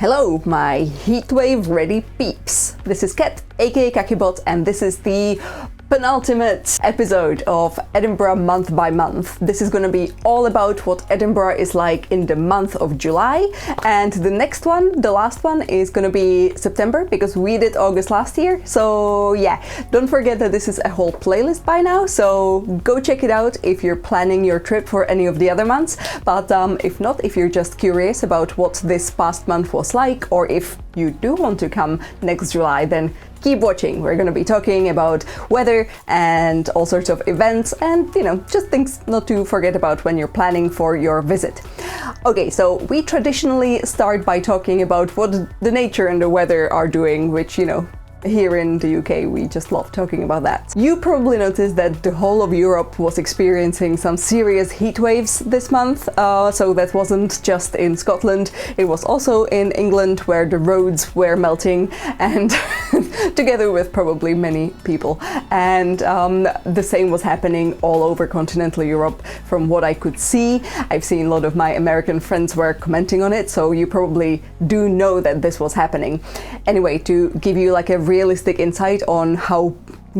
Hello, my heatwave ready peeps. This is Kat, aka Kakibot, and this is the penultimate episode of Edinburgh Month by Month. This is going to be all about what Edinburgh is like in the month of July, and the next one, the last one, is going to be September because we did August last year. So yeah, don't forget that this is a whole playlist by now, so go check it out if you're planning your trip for any of the other months. But if not, if you're just curious about what this past month was like, or if you do want to come next July, then keep watching. We're going to be talking about weather and all sorts of events and, just things not to forget about when you're planning for your visit. Okay, so we traditionally start by talking about what the nature and the weather are doing, which, here in the UK, we just love talking about that. You probably noticed that the whole of Europe was experiencing some serious heat waves this month, so that wasn't just in Scotland, it was also in England where the roads were melting, and together with probably many people. And the same was happening all over continental Europe from what I could see. I've seen a lot of my American friends were commenting on it, so you probably do know that this was happening. Anyway, to give you like a realistic insight on how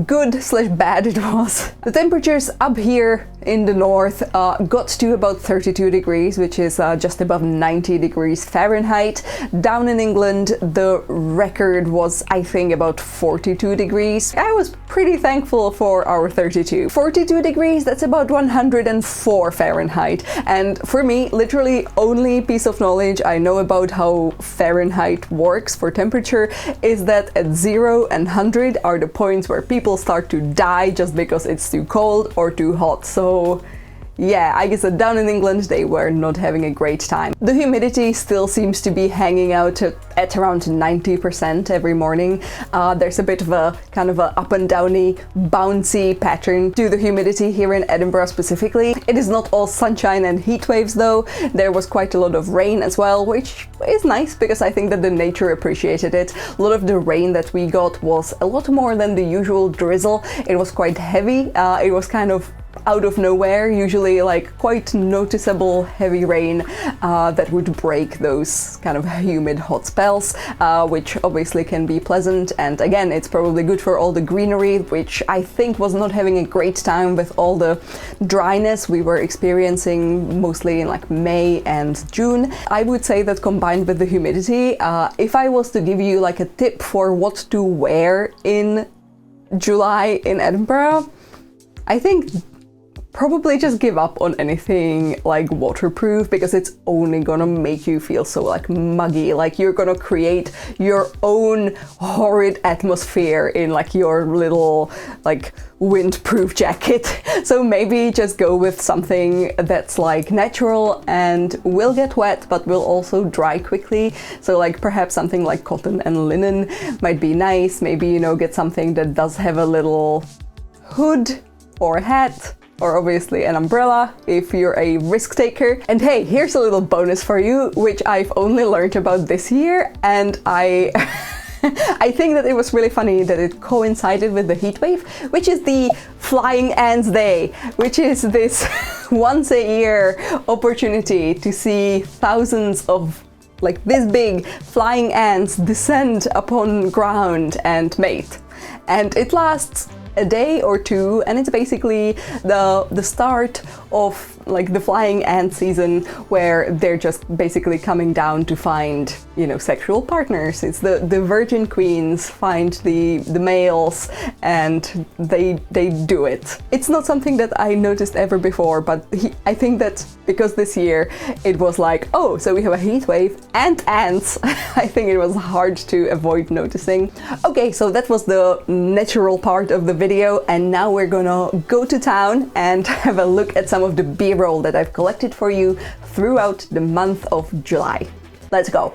good/bad it was. The temperatures up here in the north got to about 32 degrees, which is just above 90 degrees Fahrenheit. Down in England, the record was, I think, about 42 degrees. I was pretty thankful for our 32. 42 degrees, that's about 104 Fahrenheit. And for me, literally only piece of knowledge I know about how Fahrenheit works for temperature is that at 0 and 100 are the points where people start to die just because it's too cold or too hot. So yeah, I guess that down in England they were not having a great time. The humidity still seems to be hanging out at around 90% every morning. There's a bit of a kind of a up and downy, bouncy pattern to the humidity here in Edinburgh specifically. It is not all sunshine and heat waves though. There was quite a lot of rain as well, which is nice because I think that the nature appreciated it. A lot of the rain that we got was a lot more than the usual drizzle. It was quite heavy. It was kind of out of nowhere, usually like quite noticeable heavy rain that would break those kind of humid hot spells, which obviously can be pleasant. And again, it's probably good for all the greenery, which I think was not having a great time with all the dryness we were experiencing mostly in like May and June. I would say that combined with the humidity, if I was to give you like a tip for what to wear in July in Edinburgh, I think probably just give up on anything like waterproof because it's only gonna make you feel so like muggy, like you're gonna create your own horrid atmosphere in like your little like windproof jacket. So maybe just go with something that's like natural and will get wet but will also dry quickly. So like perhaps something like cotton and linen might be nice. Maybe, get something that does have a little hood or a hat, or obviously an umbrella if you're a risk taker. And hey, here's a little bonus for you, which I've only learned about this year, and I think that it was really funny that it coincided with the heat wave, which is the Flying Ants Day, which is this once a year opportunity to see thousands of like this big flying ants descend upon ground and mate. And it lasts a day or two, and it's basically the start of like the flying ant season, where they're just basically coming down to find, sexual partners. It's the virgin queens find the males and they do it. It's not something that I noticed ever before, but I think that because this year it was like, oh, so we have a heat wave and ants. I think it was hard to avoid noticing. Okay, so that was the natural part of the video, and now we're gonna go to town and have a look at some of the B-roll that I've collected for you throughout the month of July. Let's go!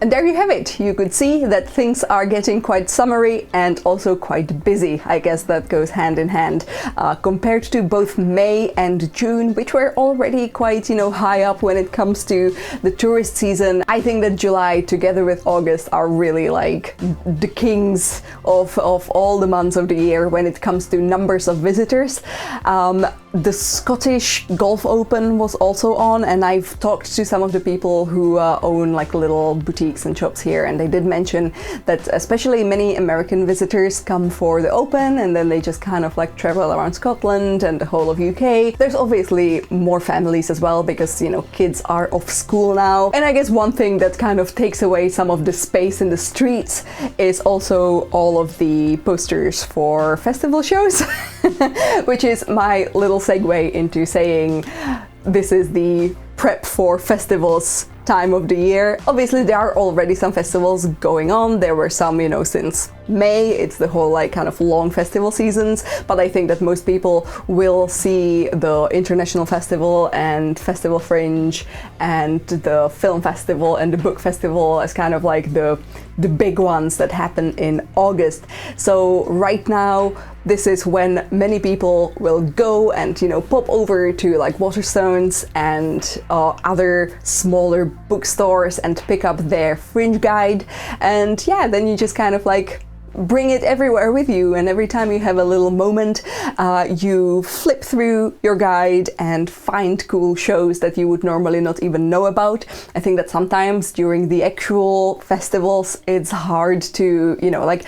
And there you have it. You could see that things are getting quite summery and also quite busy. I guess that goes hand in hand compared to both May and June, which were already quite, high up when it comes to the tourist season. I think that July together with August are really like the kings of all the months of the year when it comes to numbers of visitors. The Scottish Golf Open was also on, and I've talked to some of the people who own like little boutiques and shops here, and they did mention that especially many American visitors come for the Open and then they just kind of like travel around Scotland and the whole of UK. There's obviously more families as well because, kids are off school now. And I guess one thing that kind of takes away some of the space in the streets is also all of the posters for festival shows, which is my little segue into saying this is the prep for festivals time of the year. Obviously there are already some festivals going on. There were some, since May. It's the whole like kind of long festival seasons, but I think that most people will see the International Festival and Festival Fringe and the Film Festival and the Book Festival as kind of like the big ones that happen in August. So right now this is when many people will go and pop over to like Waterstones and other smaller bookstores and pick up their Fringe guide, and yeah, then you just kind of like bring it everywhere with you, and every time you have a little moment you flip through your guide and find cool shows that you would normally not even know about. I think that sometimes during the actual festivals it's hard to like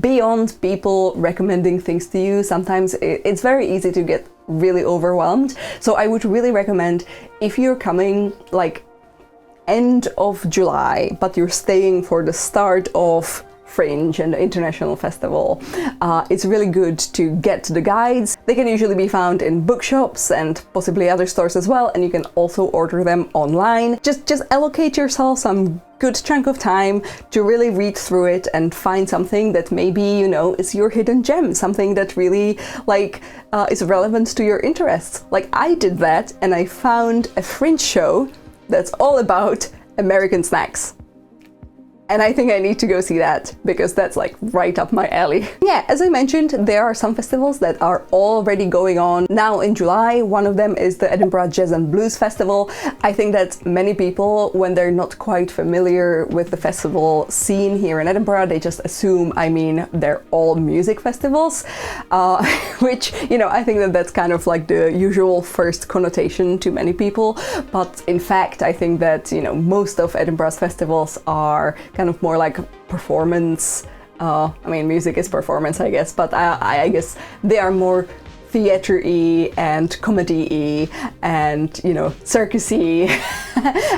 beyond people recommending things to you, sometimes it's very easy to get really overwhelmed. So I would really recommend, if you're coming like end of July but you're staying for the start of Fringe and the International Festival, it's really good to get the guides. They can usually be found in bookshops and possibly other stores as well, and you can also order them online. Just allocate yourself some good chunk of time to really read through it and find something that maybe is your hidden gem, something that really is relevant to your interests. Like I did that, and I found a Fringe show that's all about American snacks. And I think I need to go see that because that's like right up my alley. Yeah, as I mentioned, there are some festivals that are already going on now in July. One of them is the Edinburgh Jazz and Blues Festival. I think that many people, when they're not quite familiar with the festival scene here in Edinburgh, they just assume, they're all music festivals, which, I think that that's kind of like the usual first connotation to many people. But in fact, I think that, most of Edinburgh's festivals are kind of more like performance. Music is performance, I guess, but I guess they are more theatre-y and comedy-y and circus-y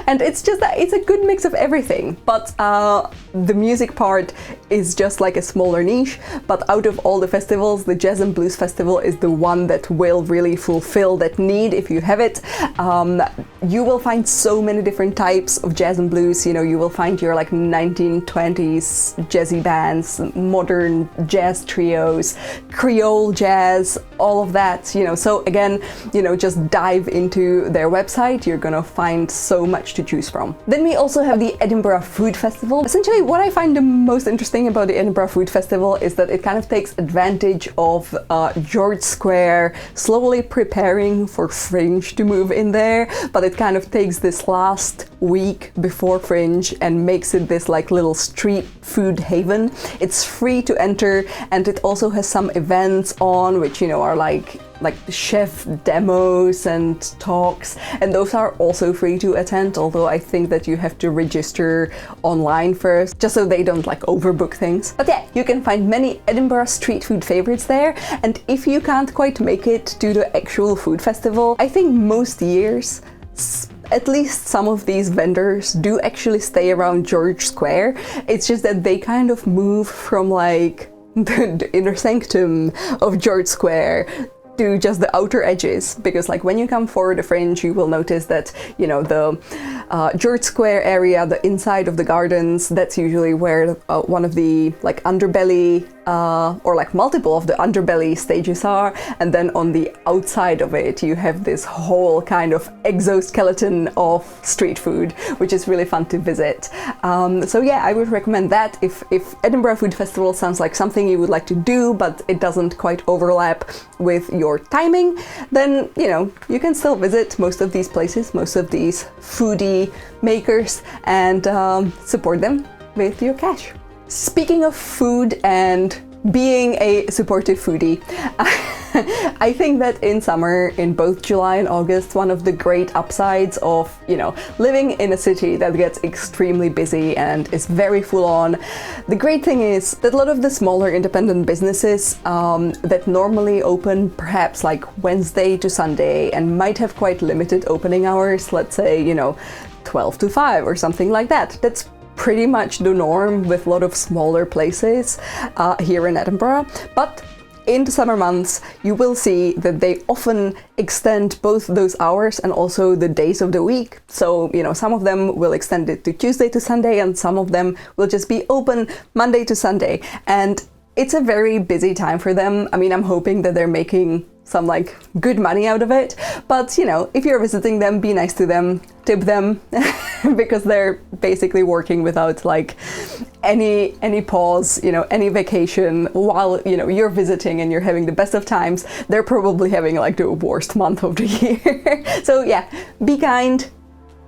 and it's a good mix of everything, but the music part is just like a smaller niche. But out of all the festivals, the Jazz and Blues Festival is the one that will really fulfill that need if you have it. You will find so many different types of jazz and blues. You will find your like 1920s jazzy bands, modern jazz trios, Creole jazz, all of that, so again, just dive into their website. You're gonna find so much to choose from. Then we also have the Edinburgh Food Festival. Essentially, what I find the most interesting about the Edinburgh Food Festival is that it kind of takes advantage of George Square slowly preparing for Fringe to move in there, but it kind of takes this last week before Fringe and makes it this like little street food haven. It's free to enter, and it also has some events on which are like chef demos and talks, and those are also free to attend, although I think that you have to register online first just so they don't like overbook things. But yeah, you can find many Edinburgh street food favorites there, and if you can't quite make it to the actual food festival, I think most years at least some of these vendors do actually stay around George Square. It's just that they kind of move from like the inner sanctum of George Square to just the outer edges, because like when you come for the Fringe, you will notice that the George Square area, the inside of the gardens, that's usually where one of the like underbelly or like multiple of the underbelly stages are, and then on the outside of it you have this whole kind of exoskeleton of street food, which is really fun to visit. So yeah, I would recommend that if Edinburgh Food Festival sounds like something you would like to do, but it doesn't quite overlap with your timing, then you know, you can still visit most of these places, most of these foodie makers, and support them with your cash. Speaking of food and being a supportive foodie, I think that in summer, in both July and August, one of the great upsides of, you know, living in a city that gets extremely busy and is very full on, the great thing is that a lot of the smaller independent businesses that normally open perhaps like Wednesday to Sunday and might have quite limited opening hours, let's say, you know, 12 to 5 or something like that. That's pretty much the norm with a lot of smaller places here in Edinburgh. But in the summer months, you will see that they often extend both those hours and also the days of the week. So, you know, some of them will extend it to Tuesday to Sunday, and some of them will just be open Monday to Sunday. And it's a very busy time for them. I mean, I'm hoping that they're making some like good money out of it, but you know, if you're visiting them, be nice to them, tip them, because they're basically working without like any pause, you know, any vacation while, you know, you're visiting and you're having the best of times. They're probably having like the worst month of the year. So yeah, be kind,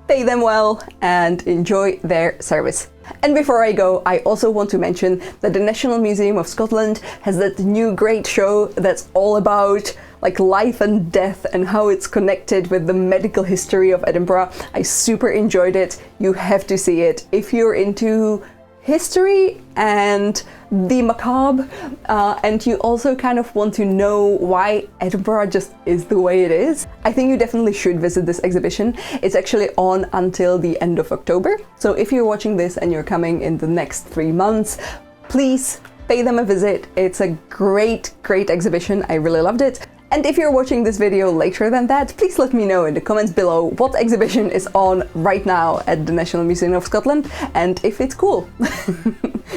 pay them well, and enjoy their service. And before I go, I also want to mention that the National Museum of Scotland has that new great show that's all about like life and death and how it's connected with the medical history of Edinburgh. I super enjoyed it. You have to see it if you're into history and the macabre, and you also kind of want to know why Edinburgh just is the way it is. I think you definitely should visit this exhibition. It's actually on until the end of October. So if you're watching this and you're coming in the next 3 months, please pay them a visit. It's a great exhibition. I really loved it. And if you're watching this video later than that, please let me know in the comments below what exhibition is on right now at the National Museum of Scotland, and if it's cool,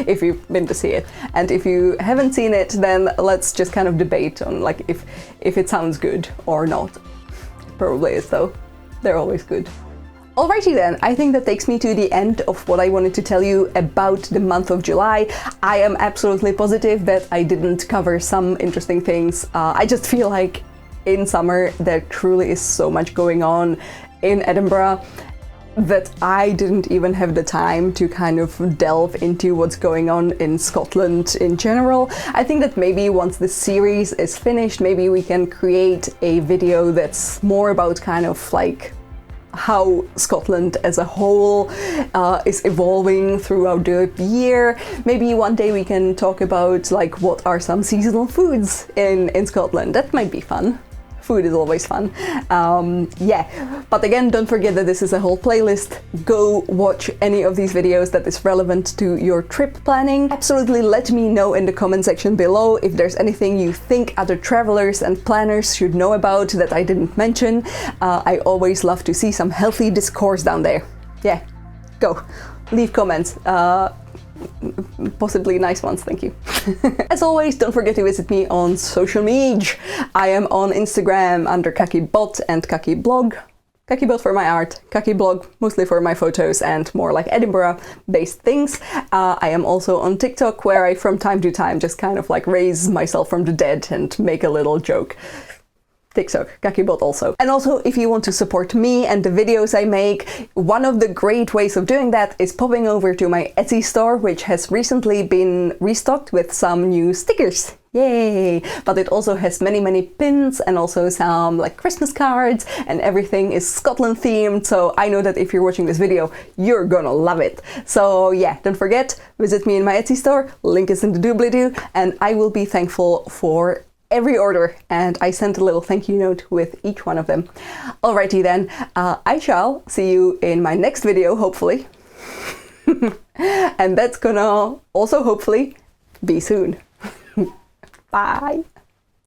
if you've been to see it. And if you haven't seen it, then let's just kind of debate on like if it sounds good or not. It probably is though. They're always good. Alrighty then, I think that takes me to the end of what I wanted to tell you about the month of July. I am absolutely positive that I didn't cover some interesting things. I just feel like in summer there truly is so much going on in Edinburgh that I didn't even have the time to kind of delve into what's going on in Scotland in general. I think that maybe once the series is finished, maybe we can create a video that's more about kind of like how Scotland as a whole is evolving throughout the year. Maybe one day we can talk about like what are some seasonal foods in Scotland. That might be fun. Food is always fun. Yeah, but again, don't forget that this is a whole playlist. Go watch any of these videos that is relevant to your trip planning. Absolutely let me know in the comment section below if there's anything you think other travelers and planners should know about that I didn't mention. I always love to see some healthy discourse down there. Yeah, go, leave comments. Possibly nice ones, thank you. As always, don't forget to visit me on social media. I am on Instagram under kakibot and kakiblog. Kakibot for my art, kakiblog mostly for my photos and more like Edinburgh-based things. I am also on TikTok, where I from time to time just kind of like raise myself from the dead and make a little joke. TikTok, kakibot also. And also, if you want to support me and the videos I make, one of the great ways of doing that is popping over to my Etsy store, which has recently been restocked with some new stickers. Yay! But it also has many pins and also some like Christmas cards, and everything is Scotland themed, so I know that if you're watching this video, you're gonna love it. So yeah, don't forget, visit me in my Etsy store, link is in the doobly-doo, and I will be thankful for every order, and I sent a little thank you note with each one of them. Alrighty then, I shall see you in my next video, hopefully. And that's gonna also hopefully be soon. Bye!